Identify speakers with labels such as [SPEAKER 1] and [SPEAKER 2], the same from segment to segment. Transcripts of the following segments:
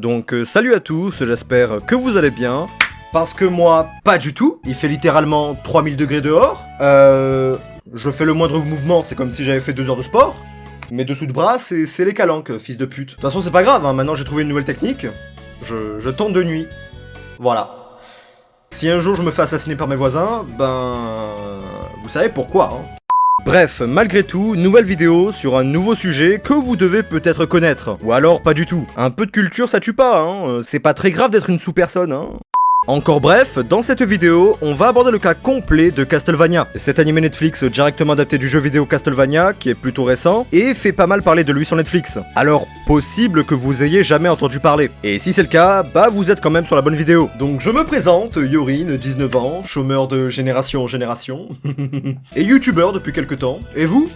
[SPEAKER 1] Donc salut à tous, j'espère que vous allez bien. Parce que moi, pas du tout. Il fait littéralement 3000 degrés dehors. Je fais le moindre mouvement, c'est comme si j'avais fait 2 heures de sport. Mes dessous de bras, c'est les calanques, fils de pute. De toute façon, c'est pas grave, hein. Maintenant j'ai trouvé une nouvelle technique. Je tente de nuit. Voilà. Si un jour je me fais assassiner par mes voisins, ben... vous savez pourquoi, hein. Bref, malgré tout, nouvelle vidéo sur un nouveau sujet que vous devez peut-être connaître. Ou alors pas du tout. Un peu de culture ça tue pas, hein. C'est pas très grave d'être une sous-personne, hein. Encore bref, dans cette vidéo, on va aborder le cas complet de Castlevania. Cet animé Netflix directement adapté du jeu vidéo Castlevania, qui est plutôt récent, et fait pas mal parler de lui sur Netflix. Alors, possible que vous ayez jamais entendu parler. Et si c'est le cas, bah vous êtes quand même sur la bonne vidéo. Donc je me présente, Yorin, 19 ans, chômeur de génération en génération, et youtubeur depuis quelques temps. Et vous?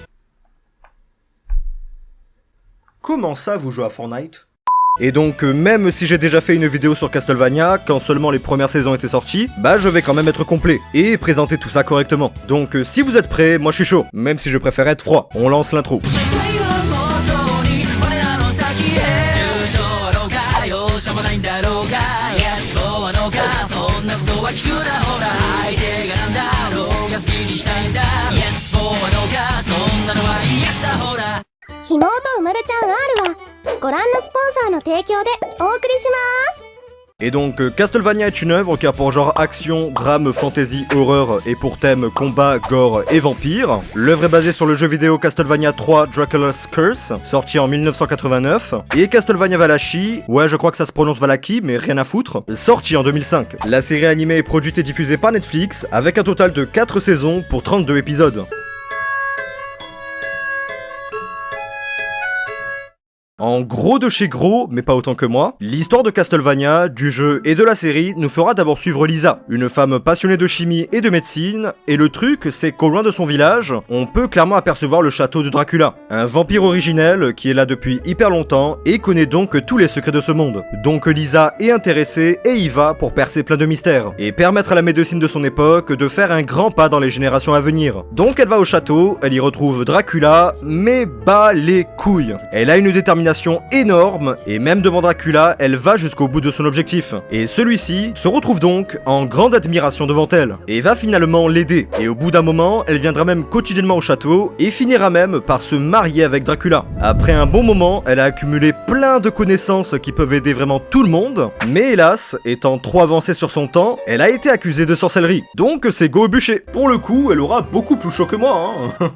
[SPEAKER 1] Comment ça vous jouez à Fortnite? Et donc même si j'ai déjà fait une vidéo sur Castlevania, quand seulement les premières saisons étaient sorties, bah je vais quand même être complet, et présenter tout ça correctement. Donc si vous êtes prêts, moi je suis chaud, même si je préfère être froid. On lance l'intro. Et donc Castlevania est une œuvre qui a pour genre action, drame, fantasy, horreur et pour thème combat, gore et vampire. L'œuvre est basée sur le jeu vidéo Castlevania 3 Dracula's Curse, sorti en 1989, et Castlevania Valachi, ouais je crois que ça se prononce Valaki mais rien à foutre, sorti en 2005. La série animée est produite et diffusée par Netflix, avec un total de 4 saisons pour 32 épisodes. En gros de chez gros, mais pas autant que moi, l'histoire de Castlevania, du jeu et de la série nous fera d'abord suivre Lisa, une femme passionnée de chimie et de médecine, et le truc c'est qu'au loin de son village, on peut clairement apercevoir le château de Dracula, un vampire originel qui est là depuis hyper longtemps et connaît donc tous les secrets de ce monde. Donc Lisa est intéressée et y va pour percer plein de mystères, et permettre à la médecine de son époque de faire un grand pas dans les générations à venir. Donc elle va au château, elle y retrouve Dracula, mais bas les couilles. Elle a une détermination énorme, et même devant Dracula, elle va jusqu'au bout de son objectif. Et celui-ci se retrouve donc en grande admiration devant elle, et va finalement l'aider. Et au bout d'un moment, elle viendra même quotidiennement au château, et finira même par se marier avec Dracula. Après un bon moment, elle a accumulé plein de connaissances qui peuvent aider vraiment tout le monde, mais hélas, étant trop avancée sur son temps, elle a été accusée de sorcellerie. Donc c'est go au bûcher. Pour le coup, elle aura beaucoup plus chaud que moi, hein.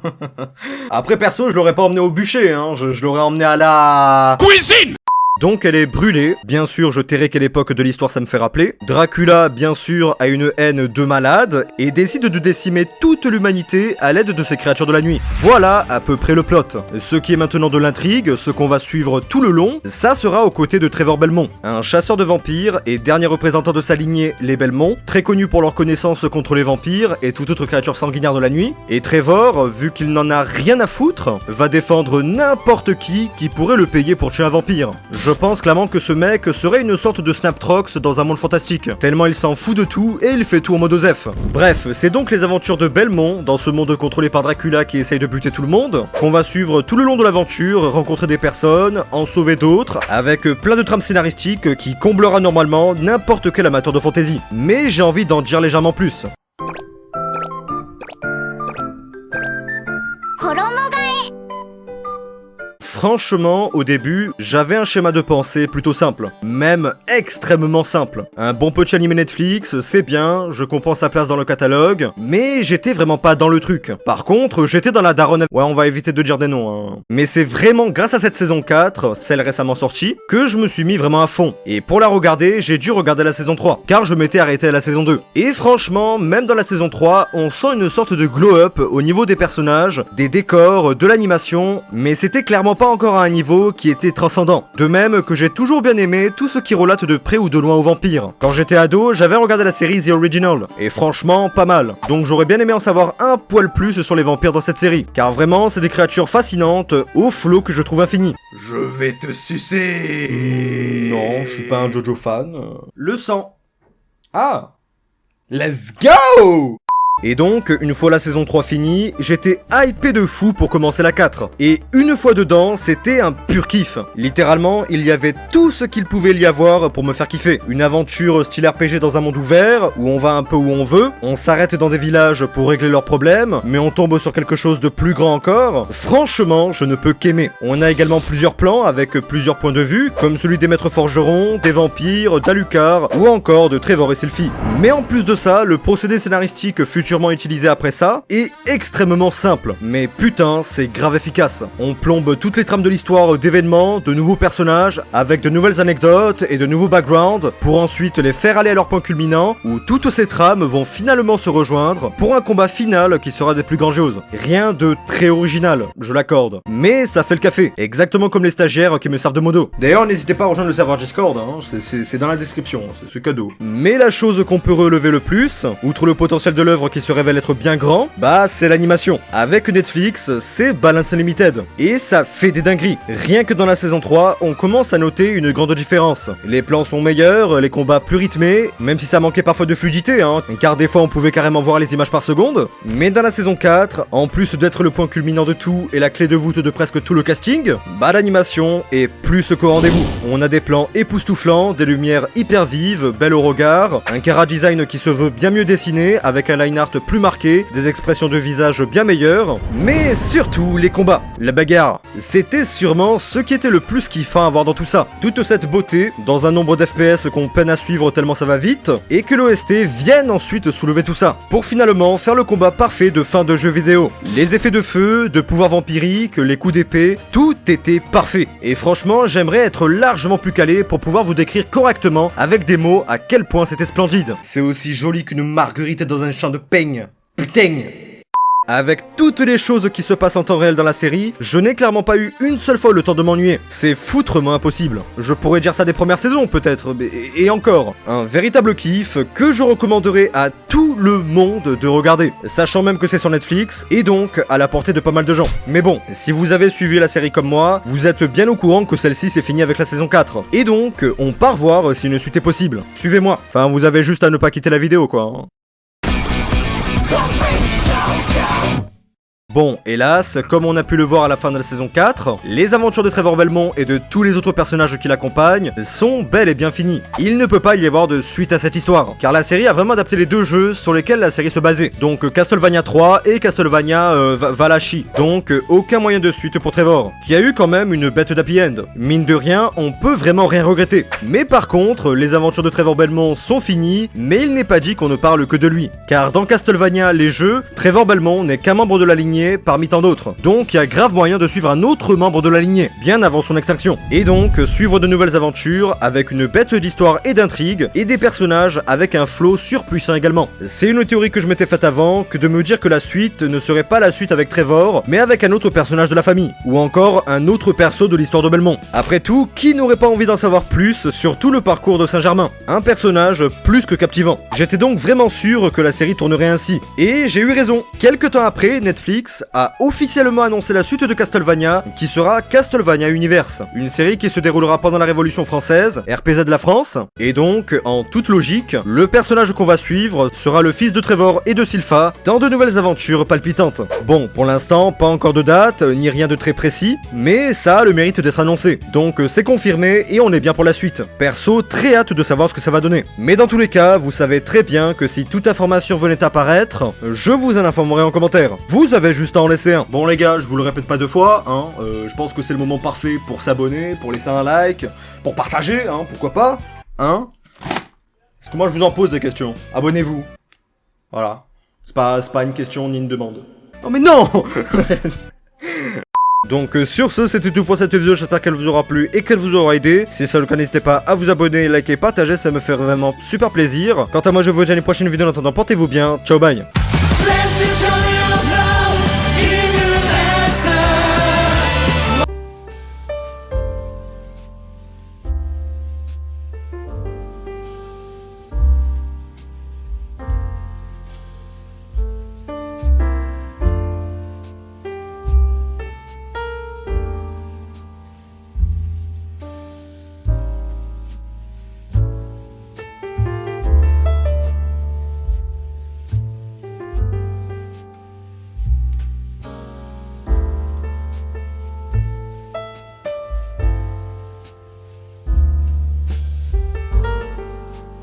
[SPEAKER 1] Après perso, je l'aurais pas emmené au bûcher, hein. Je l'aurais emmené à la... cuisine. Donc elle est brûlée, bien sûr je tairai quelle époque de l'histoire ça me fait rappeler. Dracula, bien sûr, a une haine de malade, et décide de décimer toute l'humanité à l'aide de ces créatures de la nuit. Voilà à peu près le plot. Ce qui est maintenant de l'intrigue, ce qu'on va suivre tout le long, ça sera aux côtés de Trevor Belmont, un chasseur de vampires et dernier représentant de sa lignée, les Belmont, très connu pour leur connaissance contre les vampires et toute autre créature sanguinaire de la nuit. Et Trevor, vu qu'il n'en a rien à foutre, va défendre n'importe qui pourrait le payer pour tuer un vampire. Je pense clairement que ce mec serait une sorte de Snaptrox dans un monde fantastique, tellement il s'en fout de tout et il fait tout en mode Osef. Bref, c'est donc les aventures de Belmont, dans ce monde contrôlé par Dracula qui essaye de buter tout le monde, qu'on va suivre tout le long de l'aventure, rencontrer des personnes, en sauver d'autres, avec plein de trames scénaristiques qui comblera normalement n'importe quel amateur de fantasy. Mais j'ai envie d'en dire légèrement plus. Franchement, au début, j'avais un schéma de pensée plutôt simple, même extrêmement simple. Un bon petit animé Netflix, c'est bien, je comprends sa place dans le catalogue, mais j'étais vraiment pas dans le truc. Par contre, j'étais dans la daronne... Ouais, on va éviter de dire des noms, hein. Mais c'est vraiment grâce à cette saison 4, celle récemment sortie, que je me suis mis vraiment à fond. Et pour la regarder, j'ai dû regarder la saison 3, car je m'étais arrêté à la saison 2. Et franchement, même dans la saison 3, on sent une sorte de glow-up au niveau des personnages, des décors, de l'animation, mais c'était clairement pas encore à un niveau qui était transcendant. De même que j'ai toujours bien aimé tout ce qui relate de près ou de loin aux vampires. Quand j'étais ado, j'avais regardé la série The Original, et franchement, pas mal. Donc j'aurais bien aimé en savoir un poil plus sur les vampires dans cette série, car vraiment, c'est des créatures fascinantes, au flot que je trouve infini.
[SPEAKER 2] Je vais te sucer.
[SPEAKER 1] Non, je suis pas un Jojo fan. Le sang. Ah, let's go! Et donc, une fois la saison 3 finie, j'étais hypé de fou pour commencer la 4. Et une fois dedans, c'était un pur kiff. Littéralement, il y avait tout ce qu'il pouvait y avoir pour me faire kiffer. Une aventure style RPG dans un monde ouvert, où on va un peu où on veut, on s'arrête dans des villages pour régler leurs problèmes, mais on tombe sur quelque chose de plus grand encore. Franchement, je ne peux qu'aimer. On a également plusieurs plans avec plusieurs points de vue, comme celui des maîtres forgerons, des vampires, d'Alucard, ou encore de Trevor et Sylphie. Mais en plus de ça, le procédé scénaristique futurement utilisé après ça est extrêmement simple. Mais putain, c'est grave efficace. On plombe toutes les trames de l'histoire d'événements, de nouveaux personnages, avec de nouvelles anecdotes et de nouveaux backgrounds, pour ensuite les faire aller à leur point culminant, où toutes ces trames vont finalement se rejoindre pour un combat final qui sera des plus grandioses. Rien de très original, je l'accorde. Mais ça fait le café, exactement comme les stagiaires qui me servent de modo. D'ailleurs, n'hésitez pas à rejoindre le serveur Discord, hein, c'est dans la description, c'est ce cadeau. Mais la chose qu'on peut relever le plus, outre le potentiel de l'œuvre qui se révèle être bien grand, bah c'est l'animation. Avec Netflix, c'est Balance Unlimited. Et ça fait des dingueries. Rien que dans la saison 3, on commence à noter une grande différence. Les plans sont meilleurs, les combats plus rythmés, même si ça manquait parfois de fluidité, hein, car des fois on pouvait carrément voir les images par seconde. Mais dans la saison 4, en plus d'être le point culminant de tout et la clé de voûte de presque tout le casting, bah l'animation est plus qu'au rendez-vous. On a des plans époustouflants, des lumières hyper vives, belles au regard, un chara-design qui se veut bien mieux dessiné, avec un line art plus marqué, des expressions de visage bien meilleures, mais surtout les combats, la bagarre. C'était sûrement ce qui était le plus kiffant à voir dans tout ça. Toute cette beauté, dans un nombre d'FPS qu'on peine à suivre tellement ça va vite, et que l'OST vienne ensuite soulever tout ça, pour finalement faire le combat parfait de fin de jeu vidéo. Les effets de feu, de pouvoir vampirique, les coups d'épée, tout était parfait. Et franchement, j'aimerais être largement plus calé pour pouvoir vous décrire correctement, avec des mots, à quel point c'était splendide. C'est aussi joli qu'une marguerite dans un champ de peigne. Putain! Avec toutes les choses qui se passent en temps réel dans la série, je n'ai clairement pas eu une seule fois le temps de m'ennuyer. C'est foutrement impossible. Je pourrais dire ça des premières saisons peut-être, et encore. Un véritable kiff que je recommanderais à tout le monde de regarder, sachant même que c'est sur Netflix, et donc à la portée de pas mal de gens. Mais bon, si vous avez suivi la série comme moi, vous êtes bien au courant que celle-ci s'est finie avec la saison 4. Et donc, on part voir si une suite est possible. Suivez-moi. Enfin, vous avez juste à ne pas quitter la vidéo quoi. Hein. Bon, hélas, comme on a pu le voir à la fin de la saison 4, les aventures de Trevor Belmont et de tous les autres personnages qui l'accompagnent sont bel et bien finies. Il ne peut pas y avoir de suite à cette histoire, car la série a vraiment adapté les deux jeux sur lesquels la série se basait, donc Castlevania 3 et Castlevania Valachi, donc aucun moyen de suite pour Trevor, qui a eu quand même une bête d'happy end. Mine de rien, on peut vraiment rien regretter. Mais par contre, les aventures de Trevor Belmont sont finies, mais il n'est pas dit qu'on ne parle que de lui, car dans Castlevania les jeux, Trevor Belmont n'est qu'un membre de la lignée parmi tant d'autres. Donc il y a grave moyen de suivre un autre membre de la lignée, bien avant son extinction. Et donc suivre de nouvelles aventures avec une bête d'histoire et d'intrigue, et des personnages avec un flow surpuissant également. C'est une théorie que je m'étais faite avant, que de me dire que la suite ne serait pas la suite avec Trevor, mais avec un autre personnage de la famille, ou encore un autre perso de l'histoire de Belmont. Après tout, qui n'aurait pas envie d'en savoir plus sur tout le parcours de Saint-Germain? Un personnage plus que captivant. J'étais donc vraiment sûr que la série tournerait ainsi. Et j'ai eu raison. Quelques temps après, Netflix a officiellement annoncé la suite de Castlevania, qui sera Castlevania Universe, une série qui se déroulera pendant la Révolution française, RPZ de la France, et donc, en toute logique, le personnage qu'on va suivre sera le fils de Trevor et de Sylpha dans de nouvelles aventures palpitantes. Bon, pour l'instant, pas encore de date, ni rien de très précis, mais ça a le mérite d'être annoncé, donc c'est confirmé et on est bien pour la suite. Perso, très hâte de savoir ce que ça va donner. Mais dans tous les cas, vous savez très bien que si toute information venait à apparaître, je vous en informerai en commentaire. Vous avez juste à en laisser un. Bon les gars, je vous le répète pas deux fois, hein, je pense que c'est le moment parfait pour s'abonner, pour laisser un like, pour partager, hein, pourquoi pas, hein. Parce que moi je vous en pose des questions. Abonnez-vous. Voilà. C'est pas une question ni une demande. Oh mais non. Donc sur ce, c'était tout pour cette vidéo, j'espère qu'elle vous aura plu et qu'elle vous aura aidé. Si c'est le cas, n'hésitez pas à vous abonner, liker, partager, ça me fait vraiment super plaisir. Quant à moi, je vous dis à une prochaine vidéo, en attendant, portez-vous bien, ciao bye.